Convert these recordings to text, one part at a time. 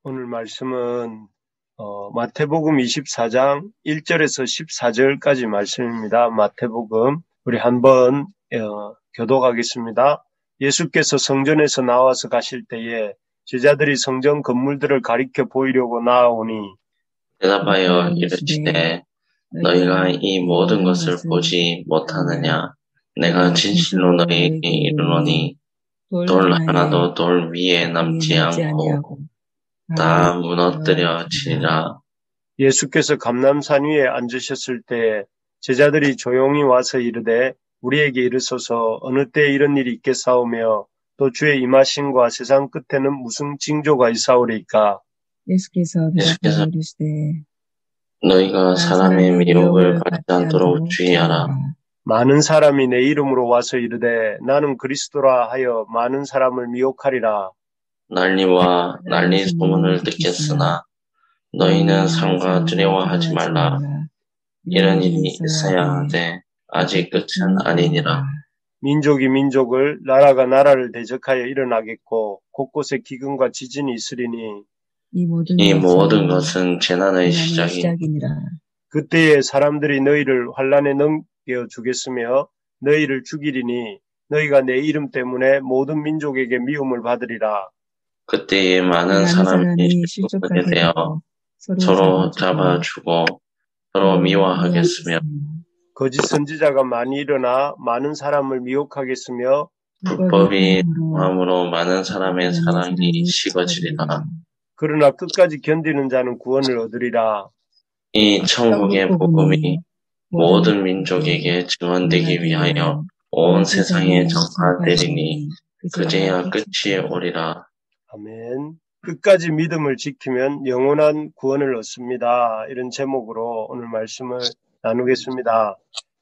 오늘 말씀은 마태복음 24장 1절에서 14절까지 말씀입니다. 마태복음 우리 한번 교독하겠습니다. 예수께서 성전에서 나와서 가실 때에 제자들이 성전 건물들을 가리켜 보이려고 나아오니 대답하여 이르시되 너희가 이 모든 것을 보지 못하느냐? 내가 진실로 너희에게 이르노니 돌 하나도 돌 위에 남지 않고 다 무너뜨려지리라. 예수께서 감람산 위에 앉으셨을 때 제자들이 조용히 와서 이르되 우리에게 이르소서 어느 때 이런 일이 있겠사오며 또 주의 임하심과 세상 끝에는 무슨 징조가 있사오리까? 예수께서 대답하여 이르시되 너희가 사람의 미혹을 받지 않도록 주의하라. 많은 사람이 내 이름으로 와서 이르되 나는 그리스도라 하여 많은 사람을 미혹하리라. 난리와 난리 소문을 듣겠으나 너희는 상과 두려워하지 말라. 이런 일이 있어야 하되 아직 끝은 아니니라. 민족이 민족을 나라가 나라를 대적하여 일어나겠고 곳곳에 기근과 지진이 있으리니 이 모든 것은 재난의 시작이니라. 그때에 사람들이 너희를 환난에 넘겨주겠으며 너희를 죽이리니 너희가 내 이름 때문에 모든 민족에게 미움을 받으리라. 그때에 많은 사람이 실족하게 되어 서로 잡아주고 서로 미워하겠으며 거짓 선지자가 많이 일어나 많은 사람을 미혹하겠으며 불법이 통함으로 많은 사람의 사랑이 식어지리라. 그러나 끝까지 견디는 자는 구원을 얻으리라. 이 천국의 복음이 모든 민족에게 증언되기 위하여 온 세상에 전파되리니 그제야 끝이 오리라. 아멘. 끝까지 믿음을 지키면 영원한 구원을 얻습니다. 이런 제목으로 오늘 말씀을 나누겠습니다.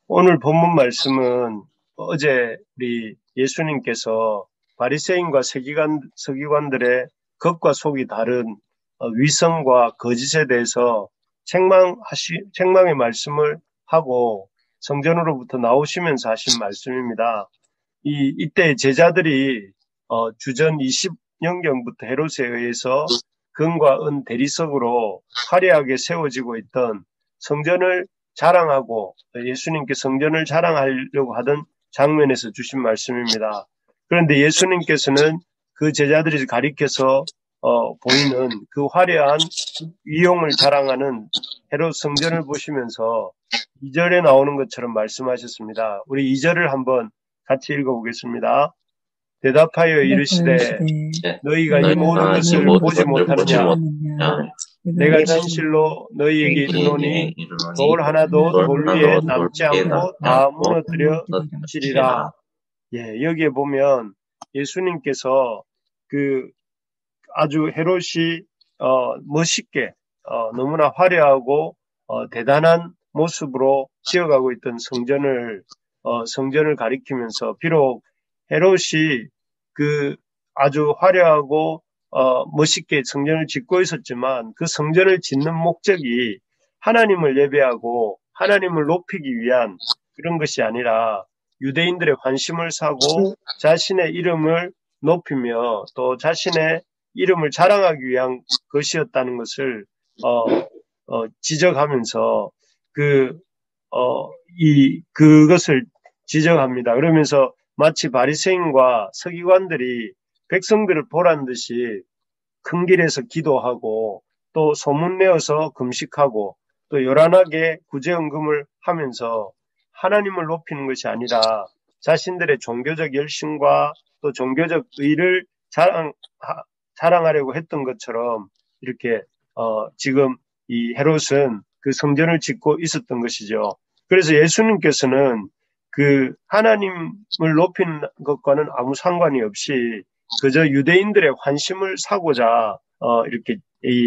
오늘 본문 말씀은 어제 우리 예수님께서 바리새인과 서기관들의 겉과 속이 다른 위선과 거짓에 대해서 책망의 말씀을 하고 성전으로부터 나오시면서 하신 말씀입니다. 이때 제자들이 주전 20년경부터 헤롯에 의해서 금과 은 대리석으로 화려하게 세워지고 있던 성전을 자랑하고 예수님께 성전을 자랑하려고 하던 장면에서 주신 말씀입니다. 그런데 예수님께서는 그 제자들이 가리켜서 보이는 그 화려한 위용을 자랑하는 헤롯 성전을 보시면서 2절에 나오는 것처럼 말씀하셨습니다. 우리 2절을 한번 같이 읽어보겠습니다. 대답하여 이르시되 너희가 이 모든 것을 보지 못하느냐? 내가 진실로 너희에게 이르노니 돌 하나도 돌 위에 남지 않고 다 무너뜨려지리라. 예, 여기에 보면 예수님께서 아주 헤롯이 멋있게 너무나 화려하고 대단한 모습으로 지어가고 있던 성전을 가리키면서 비록 헤롯이 아주 화려하고 멋있게 성전을 짓고 있었지만 그 성전을 짓는 목적이 하나님을 예배하고 하나님을 높이기 위한 그런 것이 아니라 유대인들의 관심을 사고 자신의 이름을 높이며 또 자신의 이름을 자랑하기 위한 것이었다는 것을 지적하면서 그것을 지적합니다. 그러면서 마치 바리새인과 서기관들이 백성들을 보란 듯이 큰 길에서 기도하고 또 소문내어서 금식하고 또 요란하게 구제헌금을 하면서 하나님을 높이는 것이 아니라 자신들의 종교적 열심과 또 종교적 의를 자랑하려고 했던 것처럼 이렇게 지금 이 헤롯은 그 성전을 짓고 있었던 것이죠. 그래서 예수님께서는 그 하나님을 높이는 것과는 아무 상관이 없이 그저 유대인들의 관심을 사고자 이렇게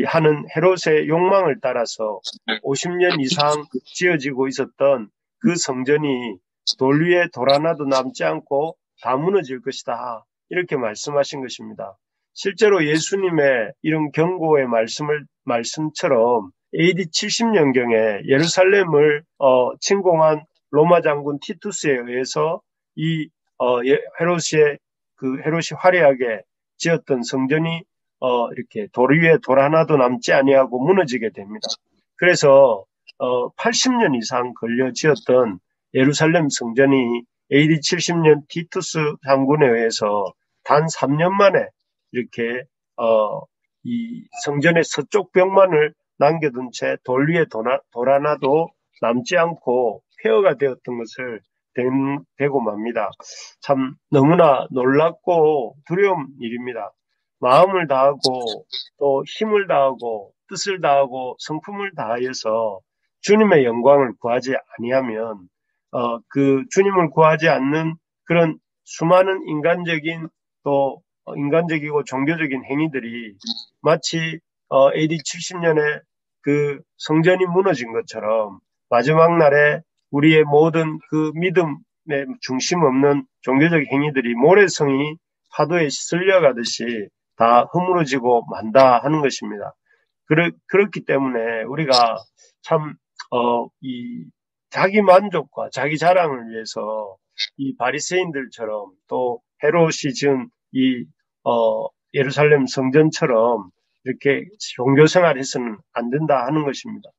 하는 헤롯의 욕망을 따라서 50년 이상 지어지고 있었던 그 성전이 돌 위에 돌 하나도 남지 않고 다 무너질 것이다. 이렇게 말씀하신 것입니다. 실제로 예수님의 이런 경고의 말씀처럼 AD 70년경에 예루살렘을 침공한 로마 장군 티투스에 의해서 헤롯이 화려하게 지었던 성전이 이렇게 돌 위에 돌 하나도 남지 아니하고 무너지게 됩니다. 그래서 80년 이상 걸려 지었던 예루살렘 성전이 AD 70년 티투스 장군에 의해서 단 3년 만에 이렇게 이 성전의 서쪽 벽만을 남겨둔 채 돌 위에 돌 하나도 남지 않고 폐허가 되었던 것을 되고 맙니다. 참 너무나 놀랍고 두려운 일입니다. 마음을 다하고 또 힘을 다하고 뜻을 다하고 성품을 다하여서 주님의 영광을 구하지 아니하면 그 주님을 구하지 않는 그런 수많은 인간적인 또 인간적이고 종교적인 행위들이 마치 AD 70년에 그 성전이 무너진 것처럼 마지막 날에 우리의 모든 그 믿음의 중심 없는 종교적 행위들이 모래성이 파도에 쓸려가듯이 다 허물어지고 만다 하는 것입니다. 그렇기 때문에 우리가 참, 이 자기 만족과 자기 자랑을 위해서 이 바리새인들처럼 또 헤롯이 지은 이, 예루살렘 성전처럼 이렇게 종교 생활해서는 안 된다 하는 것입니다.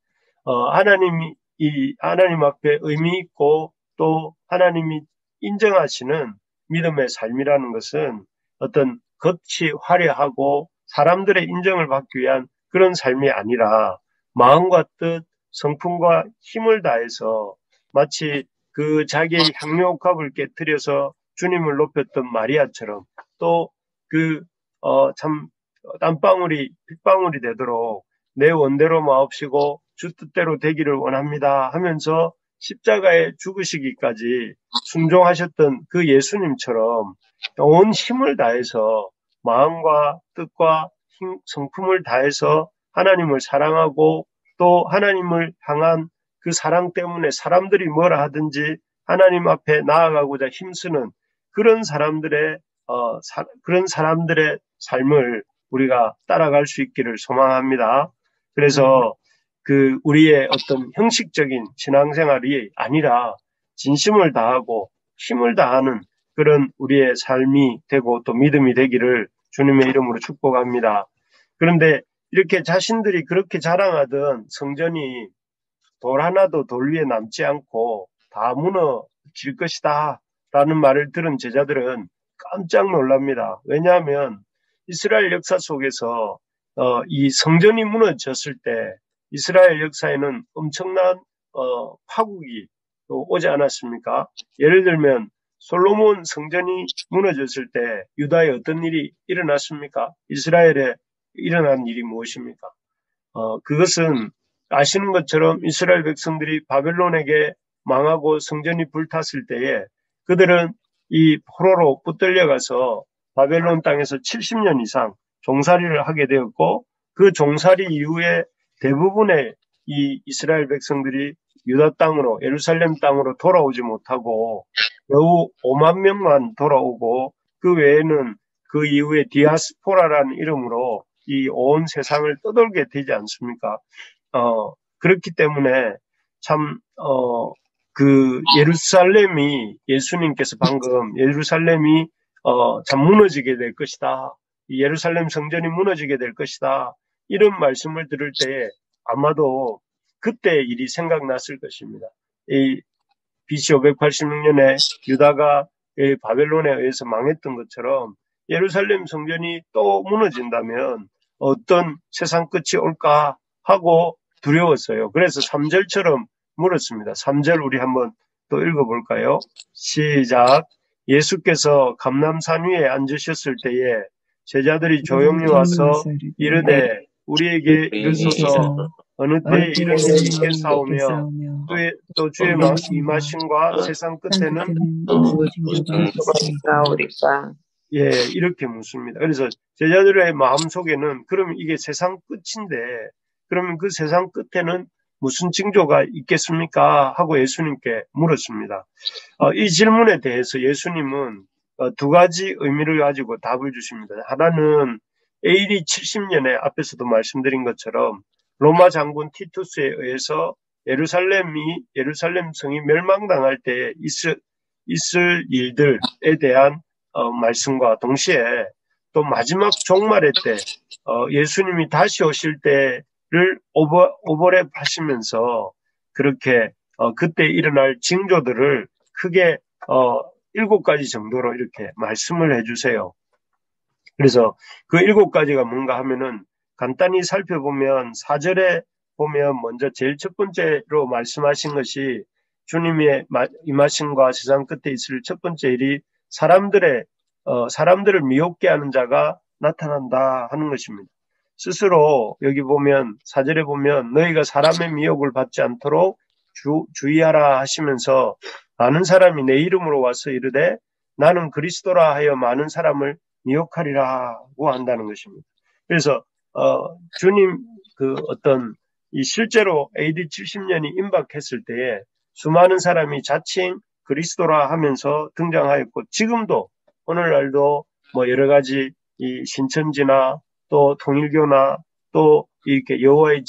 하나님 앞에 의미 있고 또 하나님이 인정하시는 믿음의 삶이라는 것은 어떤 겉이 화려하고 사람들의 인정을 받기 위한 그런 삶이 아니라 마음과 뜻, 성품과 힘을 다해서 마치 그 자기의 향료값을 깨뜨려서 주님을 높였던 마리아처럼 또 참 땀방울이 핏방울이 되도록 내 원대로 마옵시고 주 뜻대로 되기를 원합니다 하면서 십자가에 죽으시기까지 순종하셨던 그 예수님처럼 온 힘을 다해서 마음과 뜻과 성품을 다해서 하나님을 사랑하고 또 하나님을 향한 그 사랑 때문에 사람들이 뭐라 하든지 하나님 앞에 나아가고자 힘쓰는 그런 사람들의 삶을 우리가 따라갈 수 있기를 소망합니다. 그래서 우리의 어떤 형식적인 신앙생활이 아니라 진심을 다하고 힘을 다하는 그런 우리의 삶이 되고 또 믿음이 되기를 주님의 이름으로 축복합니다. 그런데 이렇게 자신들이 그렇게 자랑하던 성전이 돌 하나도 돌 위에 남지 않고 다 무너질 것이다 라는 말을 들은 제자들은 깜짝 놀랍니다. 왜냐하면 이스라엘 역사 속에서 이 성전이 무너졌을 때 이스라엘 역사에는 엄청난 파국이 오지 않았습니까? 예를 들면 솔로몬 성전이 무너졌을 때 유다에 어떤 일이 일어났습니까? 이스라엘에 일어난 일이 무엇입니까? 그것은 아시는 것처럼 이스라엘 백성들이 바벨론에게 망하고 성전이 불탔을 때에 그들은 이 포로로 붙들려가서 바벨론 땅에서 70년 이상 종살이를 하게 되었고 그 종살이 이후에 대부분의 이 이스라엘 백성들이 유다 땅으로 예루살렘 땅으로 돌아오지 못하고 겨우 5만 명만 돌아오고 그 외에는 그 이후에 디아스포라라는 이름으로 이 온 세상을 떠돌게 되지 않습니까? 그렇기 때문에 참 예루살렘이 예수님께서 방금 예루살렘이 참 무너지게 될 것이다. 예루살렘 성전이 무너지게 될 것이다. 이런 말씀을 들을 때 아마도 그때의 일이 생각났을 것입니다. 이 BC 586년에 유다가 바벨론에 의해서 망했던 것처럼 예루살렘 성전이 또 무너진다면 어떤 세상 끝이 올까 하고 두려웠어요. 그래서 3절처럼 물었습니다. 3절 우리 한번 또 읽어볼까요? 시작. 예수께서 감람산 위에 앉으셨을 때에 제자들이 조용히 와서 이르되 우리에게 이르소서 어느 때에 이런 일이 있겠사오며 또 주의 임하심과 세상 끝에는 예, 이렇게 묻습니다. 그래서 제자들의 마음속에는 그럼 이게 세상 끝인데 그러면 그 세상 끝에는 무슨 징조가 있겠습니까? 하고 예수님께 물었습니다. 이 질문에 대해서 예수님은 두 가지 의미를 가지고 답을 주십니다. 하나는 AD 70년에 앞에서도 말씀드린 것처럼 로마 장군 티투스에 의해서 예루살렘 성이 멸망당할 때 있을 일들에 대한 말씀과 동시에 또 마지막 종말의 때 예수님이 다시 오실 때를 오버랩 하시면서 그렇게 그때 일어날 징조들을 크게 7가지 정도로 이렇게 말씀을 해주세요. 그래서 그 7가지가 뭔가 하면은 간단히 살펴보면 4절에 보면 먼저 제일 첫 번째로 말씀하신 것이 주님의 임하심과 세상 끝에 있을 첫 번째 일이 사람들을 미혹게 하는 자가 나타난다 하는 것입니다. 스스로 여기 보면 4절에 보면 너희가 사람의 미혹을 받지 않도록 주의하라 하시면서 많은 사람이 내 이름으로 와서 이르되 나는 그리스도라 하여 많은 사람을 미혹하리라고 한다는 것입니다. 그래서 주님 이 실제로 AD 70년이 임박했을 때에 수많은 사람이 자칭 그리스도라 하면서 등장하였고 지금도 오늘날도 뭐 여러 가지 이 신천지나 또 통일교나 또 이렇게 여호와의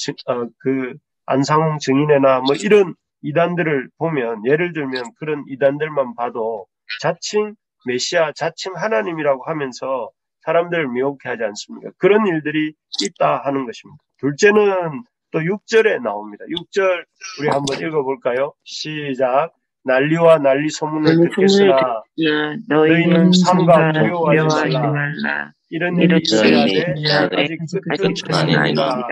안상홍 증인회나 뭐 이런 이단들을 보면 예를 들면 그런 이단들만 봐도 자칭 메시아, 자칭 하나님이라고 하면서 사람들을 미혹해 하지 않습니까? 그런 일들이 있다 하는 것입니다. 둘째는 또 6절에 나옵니다. 6절 우리 한번 읽어볼까요? 시작. 난리와 난리 소문을 듣겠으나 너희는 삼가 두려워하지 말라. 이런 일이 있어야 돼. 아직 끝은 아닙니다.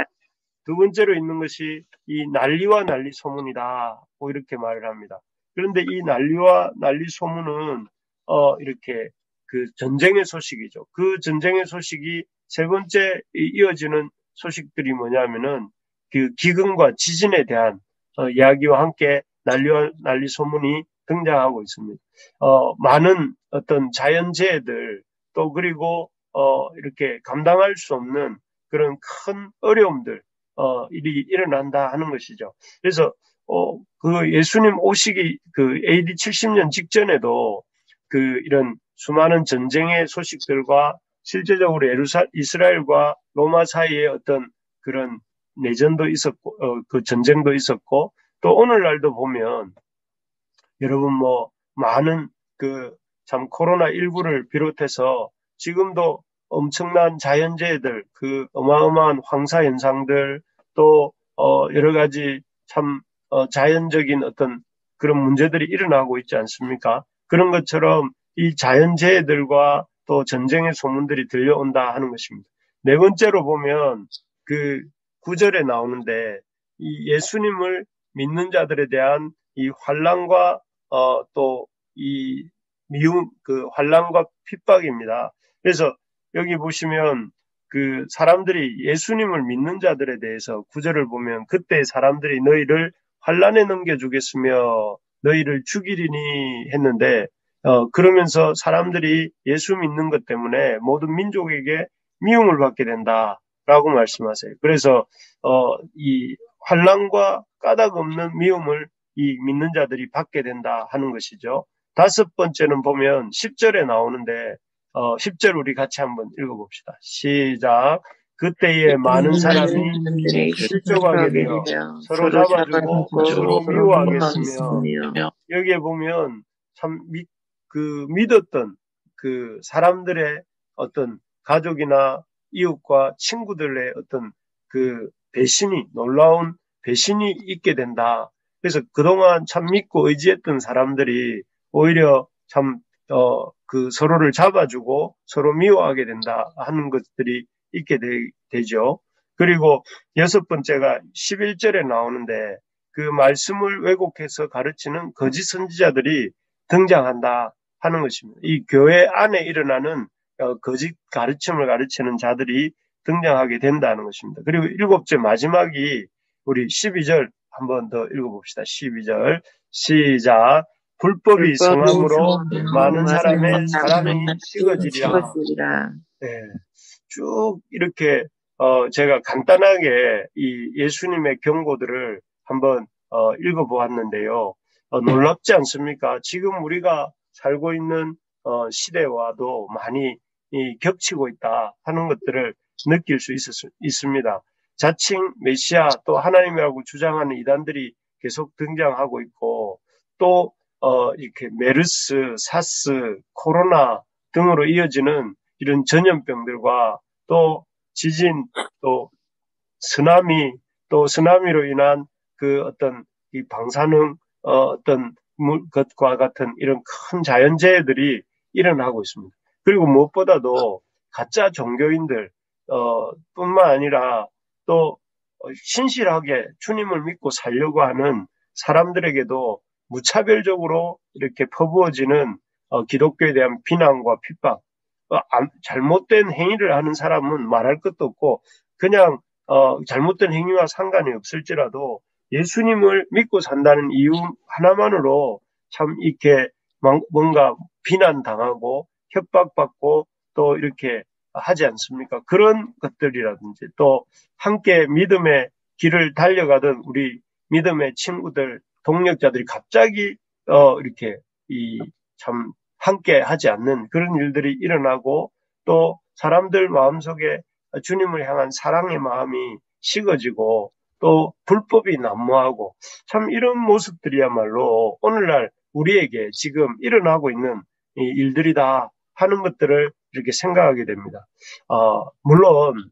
두 번째로 있는 것이 이 난리와 난리 소문이다. 이렇게 말을 합니다. 그런데 이 난리와 난리 소문은 이렇게 그 전쟁의 소식이죠. 그 전쟁의 소식이 세 번째 이어지는 소식들이 뭐냐면은 그 기근과 지진에 대한 이야기와 함께 난리와 난리 소문이 등장하고 있습니다. 많은 어떤 자연재해들 또 그리고 이렇게 감당할 수 없는 그런 큰 어려움들 일이 일어난다 하는 것이죠. 그래서 그 예수님 오시기 그 AD 70년 직전에도 그 이런 수많은 전쟁의 소식들과 실제적으로 이스라엘과 로마 사이에 어떤 그런 내전도 있었고 그 전쟁도 있었고 또 오늘날도 보면 여러분 뭐 많은 그 참 코로나19를 비롯해서 지금도 엄청난 자연재해들, 그 어마어마한 황사 현상들, 또 여러 가지 참 자연적인 어떤 그런 문제들이 일어나고 있지 않습니까? 그런 것처럼 이 자연재해들과 또 전쟁의 소문들이 들려온다 하는 것입니다. 네 번째로 보면 그 9절에 나오는데 이 예수님을 믿는 자들에 대한 이 환난과 또 이 미움, 그 환난과 핍박입니다. 그래서 여기 보시면 그 사람들이 예수님을 믿는 자들에 대해서 9절을 보면 그때 사람들이 너희를 환난에 넘겨주겠으며 너희를 죽이리니 했는데 그러면서 사람들이 예수 믿는 것 때문에 모든 민족에게 미움을 받게 된다라고 말씀하세요. 그래서 이 환난과 까닭 없는 미움을 이 믿는 자들이 받게 된다 하는 것이죠. 다섯 번째는 보면 10절에 나오는데 10절 우리 같이 한번 읽어봅시다. 시작. 그때에 많은 사람이 실족하게 되어 서로 잡아주고 서로 미워하게 했으며 여기에 보면 참 믿었던 그 사람들의 어떤 가족이나 이웃과 친구들의 어떤 그 배신이 놀라운 배신이 있게 된다. 그래서 그동안 참 믿고 의지했던 사람들이 오히려 참 그 서로를 잡아주고 서로 미워하게 된다 하는 것들이 있게 되죠. 그리고 여섯 번째가 11절에 나오는데 그 말씀을 왜곡해서 가르치는 거짓 선지자들이 등장한다 하는 것입니다. 이 교회 안에 일어나는 거짓 가르침을 가르치는 자들이 등장하게 된다는 것입니다. 그리고 일곱째 마지막이 우리 12절 한번 더 읽어봅시다. 12절 시작. 불법이 성함으로 많은 사람의 사랑이 식어지리라. 네, 쭉 이렇게 제가 간단하게 이 예수님의 경고들을 한번 읽어보았는데요. 놀랍지 않습니까? 지금 우리가 살고 있는 시대와도 많이 겹치고 있다 하는 것들을 느낄 수 있습니다. 자칭 메시아 또 하나님이라고 주장하는 이단들이 계속 등장하고 있고 또 이렇게 메르스, 사스, 코로나 등으로 이어지는 이런 전염병들과 또 지진, 또 쓰나미, 또 쓰나미로 인한 그 어떤 이 방사능 어떤 것과 같은 이런 큰 자연재해들이 일어나고 있습니다. 그리고 무엇보다도 가짜 종교인들 뿐만 아니라 또 신실하게 주님을 믿고 살려고 하는 사람들에게도 무차별적으로 이렇게 퍼부어지는 기독교에 대한 비난과 핍박, 잘못된 행위를 하는 사람은 말할 것도 없고 그냥 잘못된 행위와 상관이 없을지라도 예수님을 믿고 산다는 이유 하나만으로 참 이렇게 뭔가 비난당하고 협박받고 또 이렇게 하지 않습니까? 그런 것들이라든지 또 함께 믿음의 길을 달려가던 우리 믿음의 친구들, 동력자들이 갑자기 이렇게 참 함께 하지 않는 그런 일들이 일어나고 또 사람들 마음속에 주님을 향한 사랑의 마음이 식어지고 또 불법이 난무하고 참 이런 모습들이야말로 오늘날 우리에게 지금 일어나고 있는 일들이다 하는 것들을 이렇게 생각하게 됩니다. 물론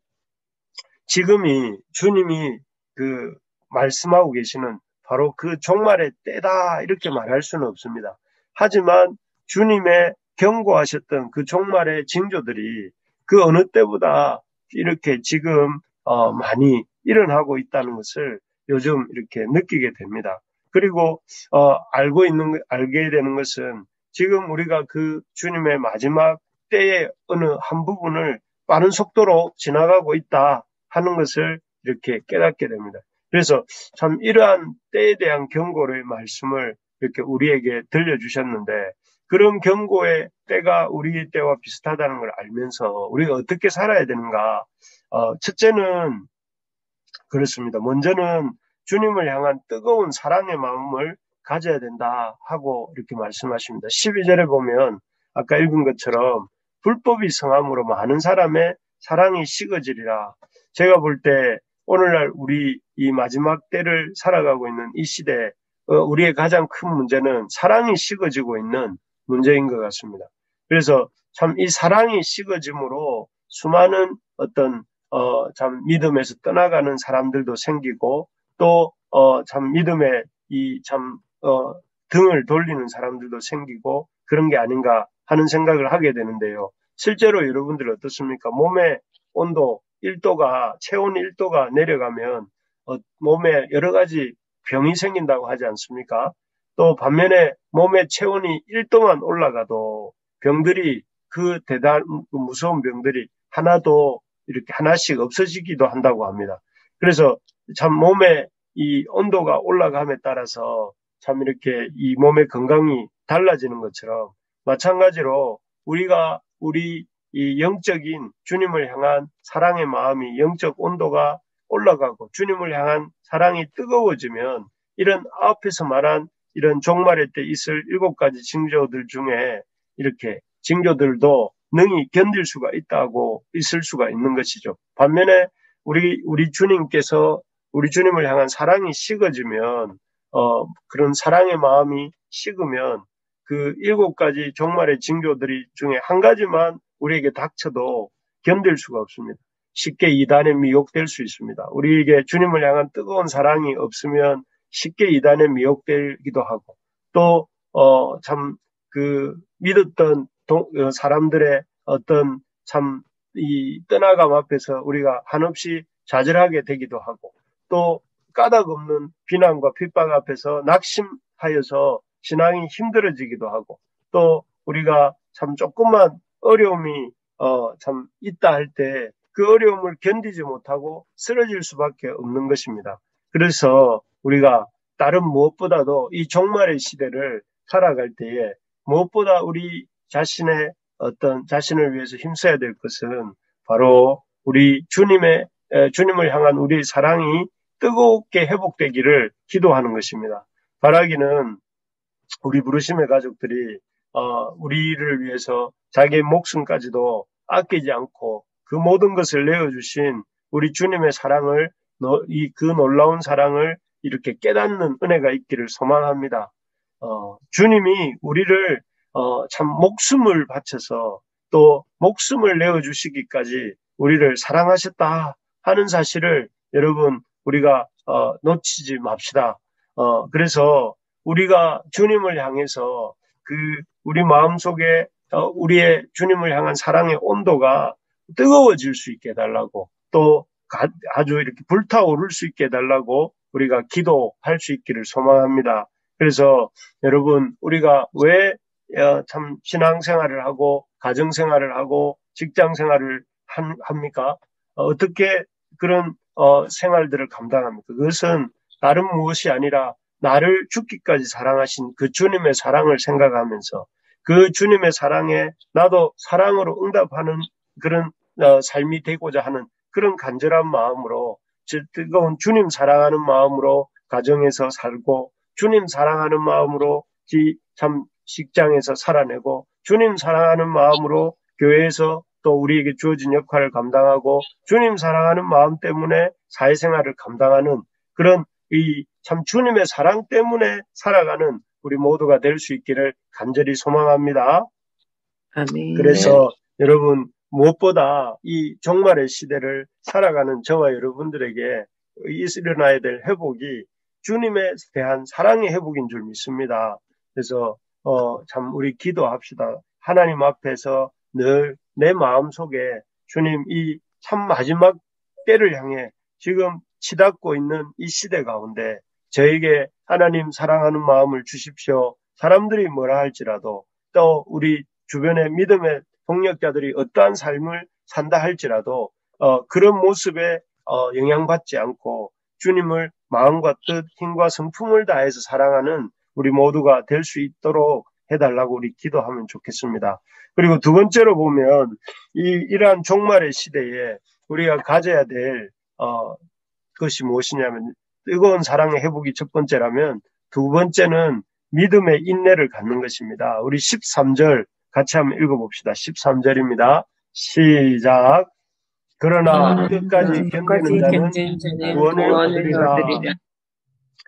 지금이 주님이 그 말씀하고 계시는 바로 그 종말의 때다 이렇게 말할 수는 없습니다. 하지만 주님의 경고하셨던 그 종말의 징조들이 그 어느 때보다 이렇게 지금 많이 일어나고 있다는 것을 요즘 이렇게 느끼게 됩니다. 그리고 알게 되는 것은 지금 우리가 그 주님의 마지막 때의 어느 한 부분을 빠른 속도로 지나가고 있다 하는 것을 이렇게 깨닫게 됩니다. 그래서 참 이러한 때에 대한 경고의 말씀을 이렇게 우리에게 들려주셨는데 그런 경고의 때가 우리 때와 비슷하다는 걸 알면서 우리가 어떻게 살아야 되는가? 첫째는 그렇습니다. 먼저는 주님을 향한 뜨거운 사랑의 마음을 가져야 된다 하고 이렇게 말씀하십니다. 12절에 보면 아까 읽은 것처럼 불법이 성함으로 많은 사람의 사랑이 식어지리라. 제가 볼 때 오늘날 우리 이 마지막 때를 살아가고 있는 이 시대 우리의 가장 큰 문제는 사랑이 식어지고 있는 문제인 것 같습니다. 그래서 참 이 사랑이 식어짐으로 수많은 어떤 참 믿음에서 떠나가는 사람들도 생기고 또 참 믿음에 등을 돌리는 사람들도 생기고 그런 게 아닌가 하는 생각을 하게 되는데요. 실제로 여러분들 어떻습니까? 몸의 온도 1도가 체온 1도가 내려가면 몸에 여러 가지 병이 생긴다고 하지 않습니까? 또 반면에 몸의 체온이 1도만 올라가도 병들이 그 무서운 병들이 이렇게 하나씩 없어지기도 한다고 합니다. 그래서 참 몸의 이 온도가 올라감에 따라서 참 이렇게 이 몸의 건강이 달라지는 것처럼 마찬가지로 우리 이 영적인 주님을 향한 사랑의 마음이 영적 온도가 올라가고 주님을 향한 사랑이 뜨거워지면 이런 앞에서 말한 이런 종말의 때 있을 7가지 징조들 중에 이렇게 징조들도 능히 견딜 수가 있을 수가 있는 것이죠. 반면에 우리 주님께서 우리 주님을 향한 사랑이 식어지면 그런 사랑의 마음이 식으면 그 7가지 종말의 징조들이 중에 한 가지만 우리에게 닥쳐도 견딜 수가 없습니다. 쉽게 이단에 미혹될 수 있습니다. 우리에게 주님을 향한 뜨거운 사랑이 없으면 쉽게 이단에 미혹되기도 하고 또 참 그 믿었던 사람들의 어떤 참 이 떠나감 앞에서 우리가 한없이 좌절하게 되기도 하고 또 까닭 없는 비난과 핍박 앞에서 낙심하여서 신앙이 힘들어지기도 하고 또 우리가 참 조금만 어려움이 참 있다 할 때 그 어려움을 견디지 못하고 쓰러질 수밖에 없는 것입니다. 그래서 우리가 다른 무엇보다도 이 종말의 시대를 살아갈 때에 무엇보다 우리 자신을 위해서 힘써야 될 것은 바로 우리 주님을 향한 우리의 사랑이 뜨겁게 회복되기를 기도하는 것입니다. 바라기는 우리 부르심의 가족들이 우리를 위해서 자기의 목숨까지도 아끼지 않고 그 모든 것을 내어주신 우리 주님의 사랑을 그 놀라운 사랑을 이렇게 깨닫는 은혜가 있기를 소망합니다. 주님이 우리를 참 목숨을 바쳐서 또 목숨을 내어주시기까지 우리를 사랑하셨다 하는 사실을 여러분 우리가 놓치지 맙시다. 그래서 우리가 주님을 향해서 그 우리 마음속에 우리의 주님을 향한 사랑의 온도가 뜨거워질 수 있게 해달라고 또 아주 이렇게 불타오를 수 있게 해달라고 우리가 기도할 수 있기를 소망합니다. 그래서 여러분 우리가 왜 참 신앙생활을 하고 가정생활을 하고 직장생활을 합니까? 어떻게 그런 생활들을 감당합니까? 그것은 다른 무엇이 아니라 나를 죽기까지 사랑하신 그 주님의 사랑을 생각하면서 그 주님의 사랑에 나도 사랑으로 응답하는 그런 삶이 되고자 하는 그런 간절한 마음으로 뜨거운 주님 사랑하는 마음으로 가정에서 살고 주님 사랑하는 마음으로 참 직장에서 살아내고 주님 사랑하는 마음으로 교회에서 또 우리에게 주어진 역할을 감당하고 주님 사랑하는 마음 때문에 사회생활을 감당하는 그런 이 참 주님의 사랑 때문에 살아가는 우리 모두가 될 수 있기를 간절히 소망합니다. 아멘. 그래서 여러분 무엇보다 이 종말의 시대를 살아가는 저와 여러분들에게 일어나야 될 회복이 주님에 대한 사랑의 회복인 줄 믿습니다. 그래서 참 우리 기도합시다. 하나님 앞에서 늘 내 마음속에 주님 이 참 마지막 때를 향해 지금 치닫고 있는 이 시대 가운데 저에게 하나님 사랑하는 마음을 주십시오. 사람들이 뭐라 할지라도 또 우리 주변의 믿음의 동력자들이 어떠한 삶을 산다 할지라도 그런 모습에 영향받지 않고 주님을 마음과 뜻, 힘과 성품을 다해서 사랑하는 우리 모두가 될 수 있도록 해달라고 우리 기도하면 좋겠습니다. 그리고 두 번째로 보면 이러한 종말의 시대에 우리가 가져야 될 것이 무엇이냐면 뜨거운 사랑의 회복이 첫 번째라면 두 번째는 믿음의 인내를 갖는 것입니다. 우리 13절 같이 한번 읽어봅시다. 13절입니다. 시작. 그러나 끝까지 견디는 자는 구원을 얻으리라.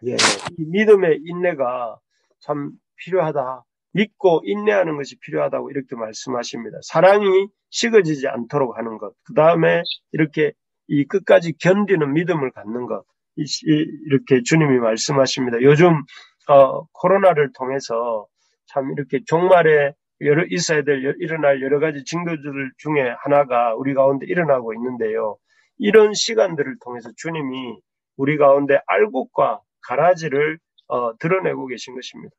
예, 이 믿음의 인내가 참 필요하다. 믿고 인내하는 것이 필요하다고 이렇게 말씀하십니다. 사랑이 식어지지 않도록 하는 것. 그 다음에 이렇게 이 끝까지 견디는 믿음을 갖는 것. 이렇게 주님이 말씀하십니다. 요즘 코로나를 통해서 참 이렇게 종말에 일어날 여러 가지 징조들 중에 하나가 우리 가운데 일어나고 있는데요. 이런 시간들을 통해서 주님이 우리 가운데 알곡과 가라지를 드러내고 계신 것입니다.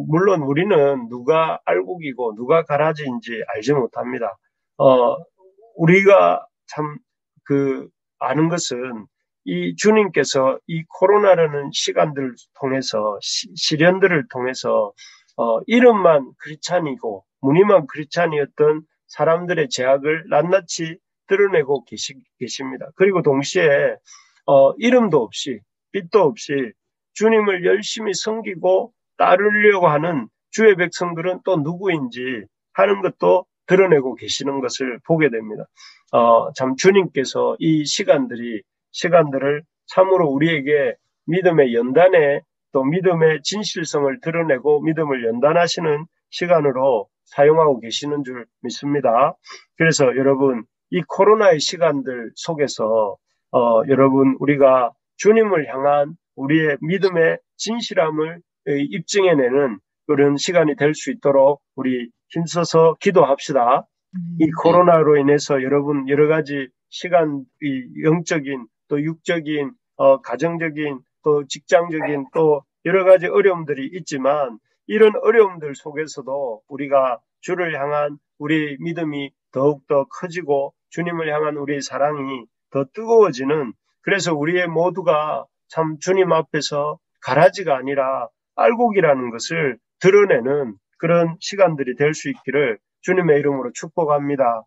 물론 우리는 누가 알곡이고 누가 가라지인지 알지 못합니다. 우리가 참 아는 것은 이 주님께서 이 코로나라는 시간들을 통해서 시련들을 통해서 이름만 크리스찬이고 무늬만 크리스찬이었던 사람들의 죄악을 낱낱이 드러내고 계십니다. 그리고 동시에 이름도 없이 빛도 없이 주님을 열심히 섬기고 따르려고 하는 주의 백성들은 또 누구인지 하는 것도 드러내고 계시는 것을 보게 됩니다. 참 주님께서 이 시간들을 참으로 우리에게 믿음의 연단에 또 믿음의 진실성을 드러내고 믿음을 연단하시는 시간으로 사용하고 계시는 줄 믿습니다. 그래서 여러분 이 코로나의 시간들 속에서 여러분 우리가 주님을 향한 우리의 믿음의 진실함을 입증해내는 그런 시간이 될 수 있도록 우리 힘써서 기도합시다. 이 코로나로 인해서 여러분 여러 가지 영적인 또 육적인 가정적인 또 직장적인 또 여러 가지 어려움들이 있지만 이런 어려움들 속에서도 우리가 주를 향한 우리의 믿음이 더욱더 커지고 주님을 향한 우리의 사랑이 더 뜨거워지는 그래서 우리의 모두가 참 주님 앞에서 가라지가 아니라 알곡이라는 것을 드러내는 그런 시간들이 될 수 있기를 주님의 이름으로 축복합니다.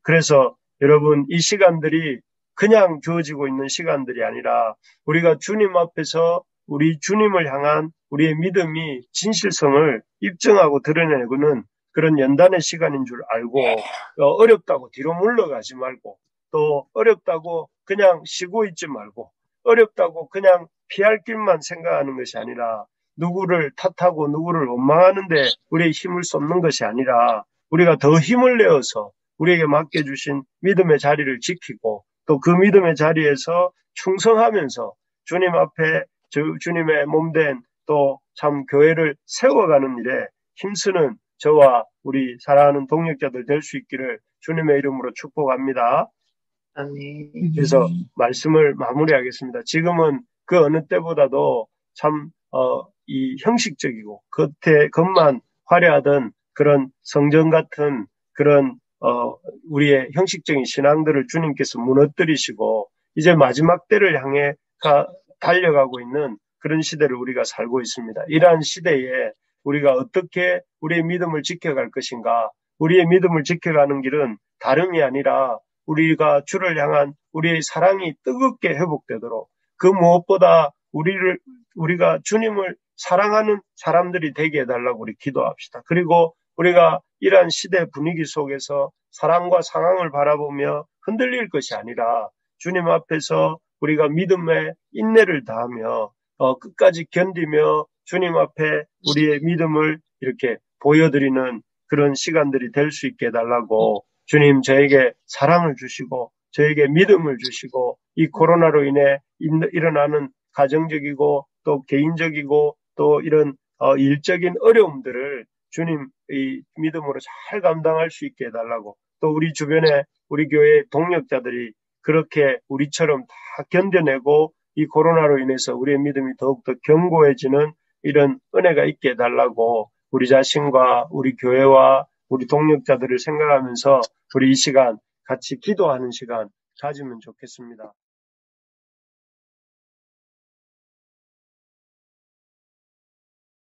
그래서 여러분 이 시간들이 그냥 주어지고 있는 시간들이 아니라 우리가 주님 앞에서 우리 주님을 향한 우리의 믿음이 진실성을 입증하고 드러내고는 그런 연단의 시간인 줄 알고 어렵다고 뒤로 물러가지 말고 또 어렵다고 그냥 쉬고 있지 말고 어렵다고 그냥 피할 길만 생각하는 것이 아니라 누구를 탓하고 누구를 원망하는데 우리의 힘을 쏟는 것이 아니라 우리가 더 힘을 내어서 우리에게 맡겨주신 믿음의 자리를 지키고 또 그 믿음의 자리에서 충성하면서 주님 앞에 주님의 몸된 또 참 교회를 세워가는 일에 힘쓰는 저와 우리 사랑하는 동역자들 될 수 있기를 주님의 이름으로 축복합니다. 아멘. 그래서 말씀을 마무리하겠습니다. 지금은 그 어느 때보다도 참 이 형식적이고 겉만 화려하던 그런 성전 같은 그런 우리의 형식적인 신앙들을 주님께서 무너뜨리시고 이제 마지막 때를 향해 달려가고 있는 그런 시대를 우리가 살고 있습니다. 이러한 시대에 우리가 어떻게 우리의 믿음을 지켜갈 것인가? 우리의 믿음을 지켜가는 길은 다름이 아니라 우리가 주를 향한 우리의 사랑이 뜨겁게 회복되도록 그 무엇보다 우리가 주님을 사랑하는 사람들이 되게 해달라고 우리 기도합시다. 그리고 우리가 이러한 시대 분위기 속에서 사랑과 상황을 바라보며 흔들릴 것이 아니라 주님 앞에서 우리가 믿음의 인내를 다하며 끝까지 견디며 주님 앞에 우리의 믿음을 이렇게 보여드리는 그런 시간들이 될 수 있게 해달라고 주님 저에게 사랑을 주시고 저에게 믿음을 주시고 이 코로나로 인해 일어나는 가정적이고 또 개인적이고 또 이런 일적인 어려움들을 주님 이 믿음으로 잘 감당할 수 있게 해달라고 또 우리 주변에 우리 교회 동역자들이 그렇게 우리처럼 다 견뎌내고 이 코로나로 인해서 우리의 믿음이 더욱더 견고해지는 이런 은혜가 있게 해달라고 우리 자신과 우리 교회와 우리 동역자들을 생각하면서 우리 이 시간 같이 기도하는 시간 가지면 좋겠습니다.